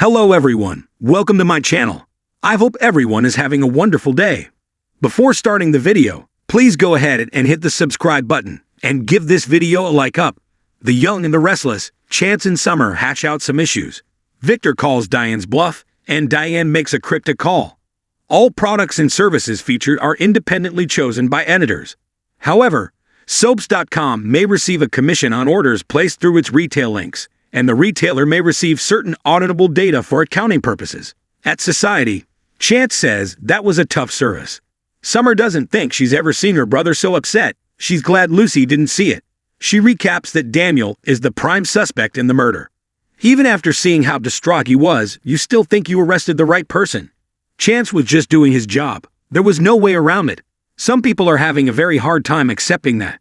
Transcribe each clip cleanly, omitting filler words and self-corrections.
Hello everyone, welcome to my channel. I hope everyone is having a wonderful day. Before starting the video, please go ahead and hit the subscribe button and give this video a like up. The young and the restless, Chance and Summer hash out some issues. Victor calls Diane's bluff, and Diane makes a cryptic call. All products and services featured are independently chosen by editors. However, soaps.com may receive a commission on orders placed through its retail links, and the retailer may receive certain auditable data for accounting purposes. At Society, Chance says that was a tough service. Summer doesn't think she's ever seen her brother so upset. She's glad Lucy didn't see it. She recaps that Daniel is the prime suspect in the murder. Even after seeing how distraught he was, you still think you arrested the right person. Chance was just doing his job. There was no way around it. Some people are having a very hard time accepting that.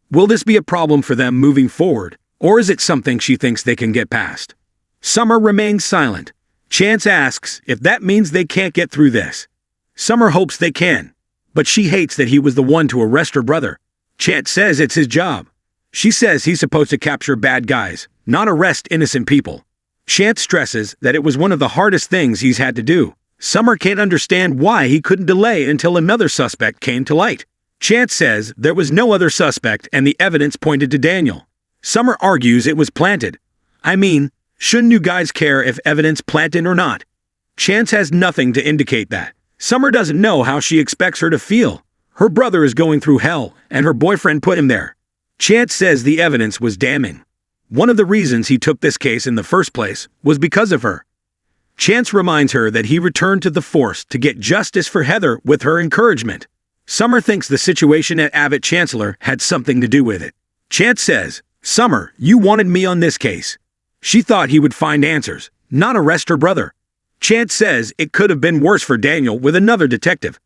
Will this be a problem for them moving forward, or is it something she thinks they can get past? Summer remains silent. Chance asks if that means they can't get through this. Summer hopes they can, but she hates that he was the one to arrest her brother. Chance says it's his job. She says he's supposed to capture bad guys, not arrest innocent people. Chance stresses that it was one of the hardest things he's had to do. Summer can't understand why he couldn't delay until another suspect came to light. Chance says there was no other suspect and the evidence pointed to Daniel. Summer argues it was planted. I mean, shouldn't you guys care if evidence planted or not? Chance has nothing to indicate that. Summer doesn't know how she expects her to feel. Her brother is going through hell, and her boyfriend put him there. Chance says the evidence was damning. One of the reasons he took this case in the first place was because of her. Chance reminds her that he returned to the force to get justice for Heather with her encouragement. Summer thinks the situation at Abbott Chancellor had something to do with it. Chance says, "Summer, you wanted me on this case." She thought he would find answers, not arrest her brother. Chance says it could have been worse for Daniel with another detective.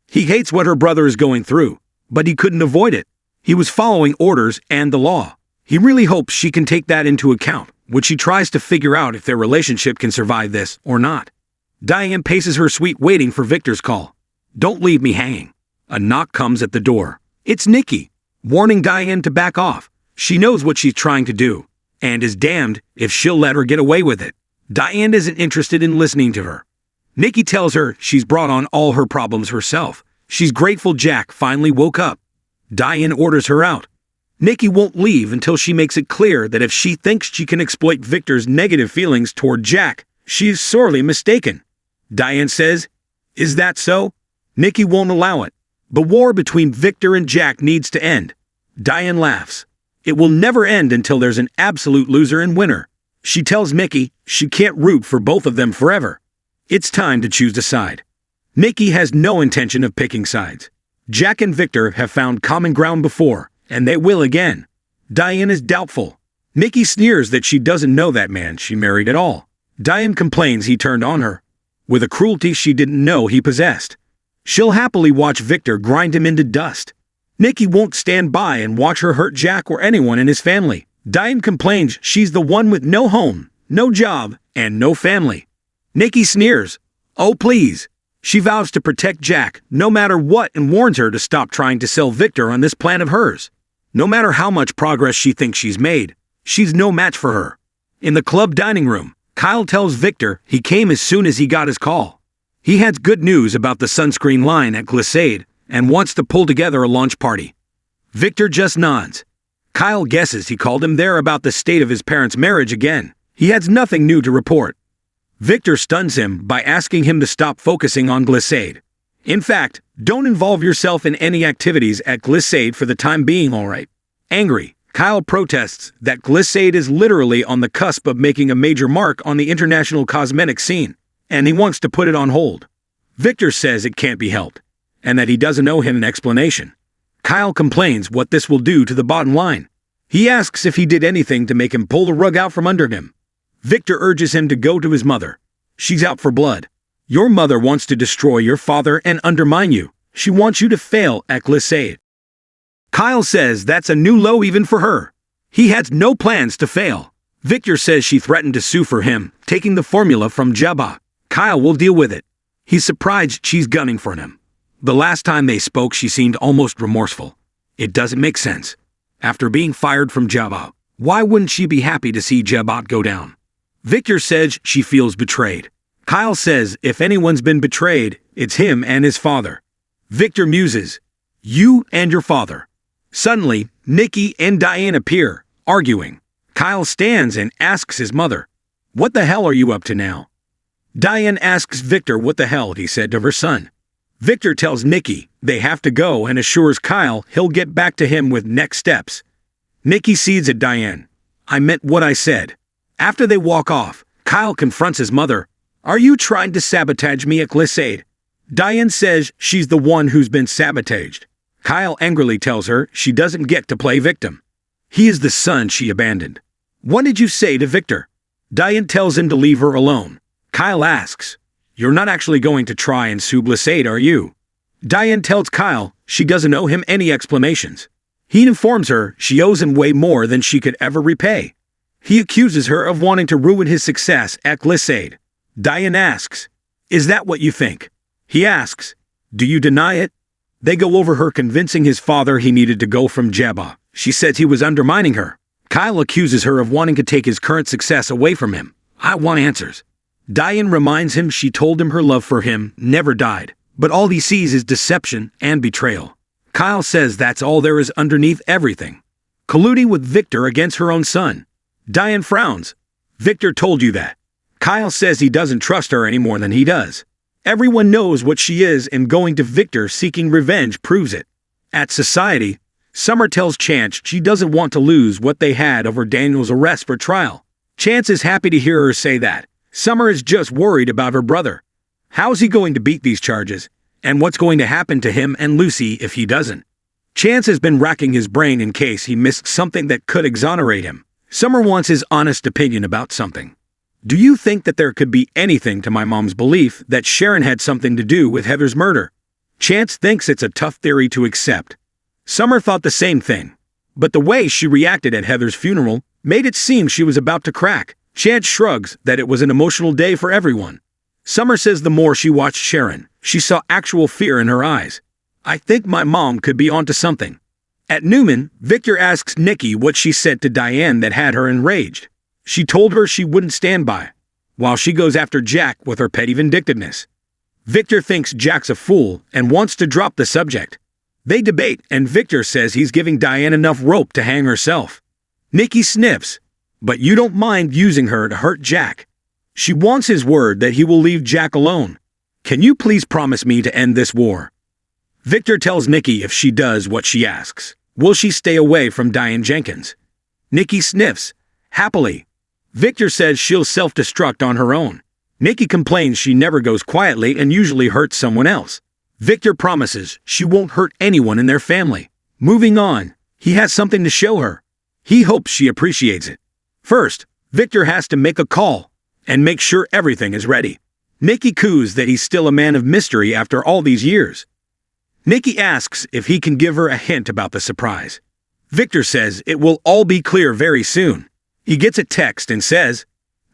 He hates what her brother is going through, but he couldn't avoid it. He was following orders and the law. He really hopes she can take that into account, which she tries to figure out if their relationship can survive this or not. Diane paces her suite waiting for Victor's call. "Don't leave me hanging." A knock comes at the door. It's Nikki, warning Diane to back off. She knows what she's trying to do, and is damned if she'll let her get away with it. Diane isn't interested in listening to her. Nikki tells her she's brought on all her problems herself. She's grateful Jack finally woke up. Diane orders her out. Nikki won't leave until she makes it clear that if she thinks she can exploit Victor's negative feelings toward Jack, she is sorely mistaken. Diane says, "Is that so?" Nikki won't allow it. The war between Victor and Jack needs to end. Diane laughs. It will never end until there's an absolute loser and winner. She tells Nikki she can't root for both of them forever. It's time to choose a side. Nikki has no intention of picking sides. Jack and Victor have found common ground before, and they will again. Diane is doubtful. Nikki sneers that she doesn't know that man she married at all. Diane complains he turned on her, with a cruelty she didn't know he possessed. She'll happily watch Victor grind him into dust. Nikki won't stand by and watch her hurt Jack or anyone in his family. Diane complains she's the one with no home, no job, and no family. Nikki sneers. Oh please. She vows to protect Jack no matter what and warns her to stop trying to sell Victor on this plan of hers. No matter how much progress she thinks she's made, she's no match for her. In the club dining room, Kyle tells Victor he came as soon as he got his call. He has good news about the sunscreen line at Glissade and wants to pull together a launch party. Victor just nods. Kyle guesses he called him there about the state of his parents' marriage again. He has nothing new to report. Victor stuns him by asking him to stop focusing on Glissade. In fact, don't involve yourself in any activities at Glissade for the time being, alright? Angry, Kyle protests that Glissade is literally on the cusp of making a major mark on the international cosmetic scene, and he wants to put it on hold. Victor says it can't be helped, and that he doesn't owe him an explanation. Kyle complains what this will do to the bottom line. He asks if he did anything to make him pull the rug out from under him. Victor urges him to go to his mother. She's out for blood. Your mother wants to destroy your father and undermine you. She wants you to fail at Glissade. Kyle says that's a new low even for her. He has no plans to fail. Victor says she threatened to sue for him, taking the formula from Jabba. Kyle will deal with it. He's surprised she's gunning for him. The last time they spoke, she seemed almost remorseful. It doesn't make sense. After being fired from Jabba, why wouldn't she be happy to see Jabba go down? Victor says she feels betrayed. Kyle says if anyone's been betrayed, it's him and his father. Victor muses, "You and your father." Suddenly, Nikki and Diane appear, arguing. Kyle stands and asks his mother, "What the hell are you up to now?" Diane asks Victor what the hell he said to her son. Victor tells Nikki they have to go and assures Kyle he'll get back to him with next steps. Nikki cedes at Diane, "I meant what I said." After they walk off, Kyle confronts his mother. "Are you trying to sabotage me at Glissade?" Diane says she's the one who's been sabotaged. Kyle angrily tells her she doesn't get to play victim. He is the son she abandoned. "What did you say to Victor?" Diane tells him to leave her alone. Kyle asks, "You're not actually going to try and sue Glissade, are you?" Diane tells Kyle she doesn't owe him any explanations. He informs her she owes him way more than she could ever repay. He accuses her of wanting to ruin his success at Glissade. Diane asks, "Is that what you think?" He asks, "Do you deny it?" They go over her convincing his father he needed to go from Jabba. She says he was undermining her. Kyle accuses her of wanting to take his current success away from him. "I want answers." Diane reminds him she told him her love for him never died, but all he sees is deception and betrayal. Kyle says that's all there is underneath everything. Colluding with Victor against her own son. Diane frowns. "Victor told you that." Kyle says he doesn't trust her any more than he does. Everyone knows what she is, and going to Victor seeking revenge proves it. At Society, Summer tells Chance she doesn't want to lose what they had over Daniel's arrest for trial. Chance is happy to hear her say that. Summer is just worried about her brother. How's he going to beat these charges? And what's going to happen to him and Lucy if he doesn't? Chance has been racking his brain in case he missed something that could exonerate him. Summer wants his honest opinion about something. "Do you think that there could be anything to my mom's belief that Sharon had something to do with Heather's murder?" Chance thinks it's a tough theory to accept. Summer thought the same thing. But the way she reacted at Heather's funeral made it seem she was about to crack. Chance shrugs that it was an emotional day for everyone. Summer says the more she watched Sharon, she saw actual fear in her eyes. "I think my mom could be onto something." At Newman, Victor asks Nikki what she said to Diane that had her enraged. She told her she wouldn't stand by, while she goes after Jack with her petty vindictiveness. Victor thinks Jack's a fool and wants to drop the subject. They debate, and Victor says he's giving Diane enough rope to hang herself. Nikki sniffs, "But you don't mind using her to hurt Jack." She wants his word that he will leave Jack alone. "Can you please promise me to end this war?" Victor tells Nikki if she does what she asks, will she stay away from Diane Jenkins? Nikki sniffs, happily. Victor says she'll self-destruct on her own. Nikki complains she never goes quietly and usually hurts someone else. Victor promises she won't hurt anyone in their family. Moving on, he has something to show her. He hopes she appreciates it. First, Victor has to make a call and make sure everything is ready. Nikki coos that he's still a man of mystery after all these years. Nikki asks if he can give her a hint about the surprise. Victor says it will all be clear very soon. He gets a text and says,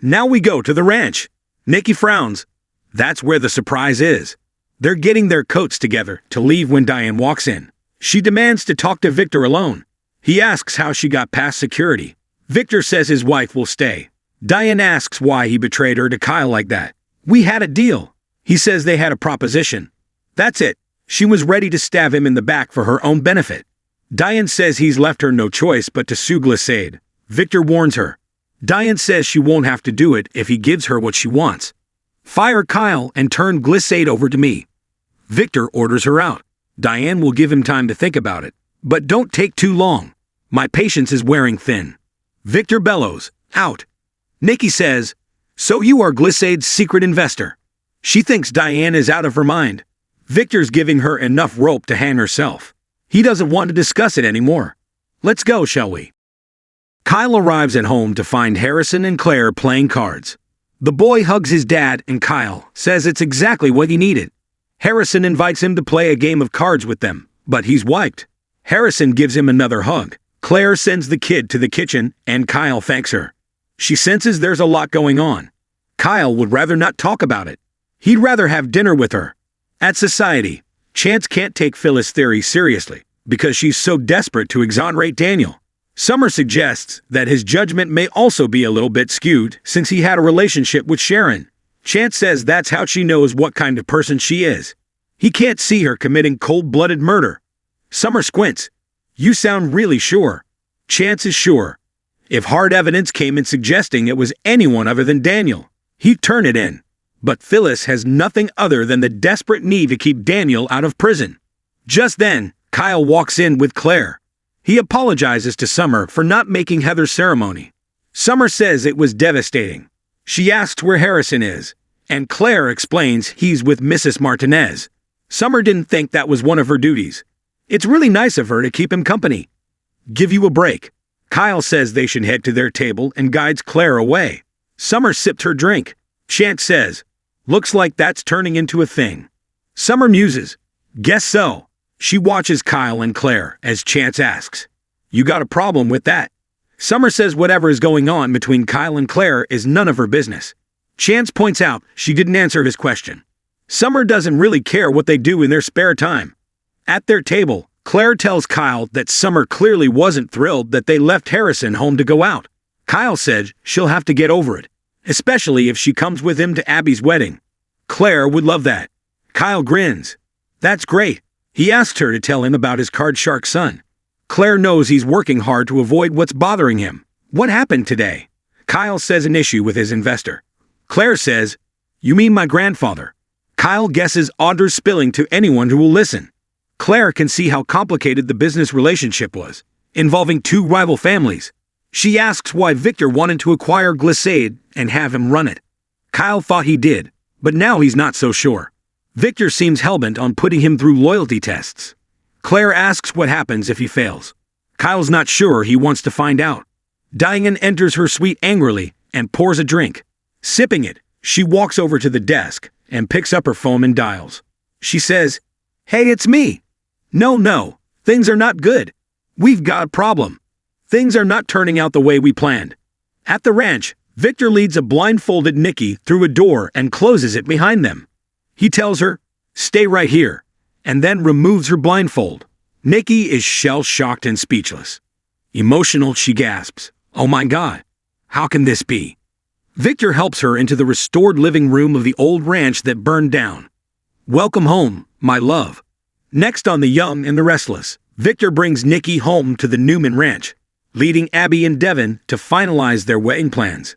"Now we go to the ranch." Nikki frowns. That's where the surprise is. They're getting their coats together to leave when Diane walks in. She demands to talk to Victor alone. He asks how she got past security. Victor says his wife will stay. Diane asks why he betrayed her to Kyle like that. "We had a deal." He says they had a proposition. That's it. She was ready to stab him in the back for her own benefit. Diane says he's left her no choice but to sue Glissade. Victor warns her. Diane says she won't have to do it if he gives her what she wants. "Fire Kyle and turn Glissade over to me." Victor orders her out. Diane will give him time to think about it. "But don't take too long. My patience is wearing thin." Victor bellows, "Out." Nikki says, "So you are Glissade's secret investor." She thinks Diane is out of her mind. Victor's giving her enough rope to hang herself. He doesn't want to discuss it anymore. "Let's go, shall we?" Kyle arrives at home to find Harrison and Claire playing cards. The boy hugs his dad and Kyle says it's exactly what he needed. Harrison invites him to play a game of cards with them, but he's wiped. Harrison gives him another hug. Claire sends the kid to the kitchen and Kyle thanks her. She senses there's a lot going on. Kyle would rather not talk about it. He'd rather have dinner with her. At Society, Chance can't take Phyllis' theory seriously because she's so desperate to exonerate Daniel. Summer suggests that his judgment may also be a little bit skewed since he had a relationship with Sharon. Chance says that's how she knows what kind of person she is. He can't see her committing cold-blooded murder. Summer squints. You sound really sure. Chance is sure. If hard evidence came in suggesting it was anyone other than Daniel, he'd turn it in. But Phyllis has nothing other than the desperate need to keep Daniel out of prison. Just then, Kyle walks in with Claire. He apologizes to Summer for not making Heather's ceremony. Summer says it was devastating. She asks where Harrison is, and Claire explains he's with Mrs. Martinez. Summer didn't think that was one of her duties. It's really nice of her to keep him company. Give you a break. Kyle says they should head to their table and guides Claire away. Summer sipped her drink. Chance says, looks like that's turning into a thing. Summer muses. Guess so. She watches Kyle and Claire as Chance asks, you got a problem with that? Summer says whatever is going on between Kyle and Claire is none of her business. Chance points out she didn't answer his question. Summer doesn't really care what they do in their spare time. At their table, Claire tells Kyle that Summer clearly wasn't thrilled that they left Harrison home to go out. Kyle said she'll have to get over it, especially if she comes with him to Abby's wedding. Claire would love that. Kyle grins. That's great. He asked her to tell him about his card shark son. Claire knows he's working hard to avoid what's bothering him. What happened today? Kyle says an issue with his investor. Claire says, you mean my grandfather? Kyle guesses Audra's spilling to anyone who will listen. Claire can see how complicated the business relationship was, involving two rival families. She asks why Victor wanted to acquire Glissade and have him run it. Kyle thought he did, but now he's not so sure. Victor seems hellbent on putting him through loyalty tests. Claire asks what happens if he fails. Kyle's not sure he wants to find out. Diane enters her suite angrily and pours a drink. Sipping it, she walks over to the desk and picks up her phone and dials. She says, hey, it's me. No, things are not good. We've got a problem. Things are not turning out the way we planned. At the ranch, Victor leads a blindfolded Nikki through a door and closes it behind them. He tells her, stay right here, and then removes her blindfold. Nikki is shell-shocked and speechless. Emotional, she gasps, oh my God, how can this be? Victor helps her into the restored living room of the old ranch that burned down. Welcome home, my love. Next on The Young and the Restless, Victor brings Nikki home to the Newman Ranch, leading Abby and Devin to finalize their wedding plans.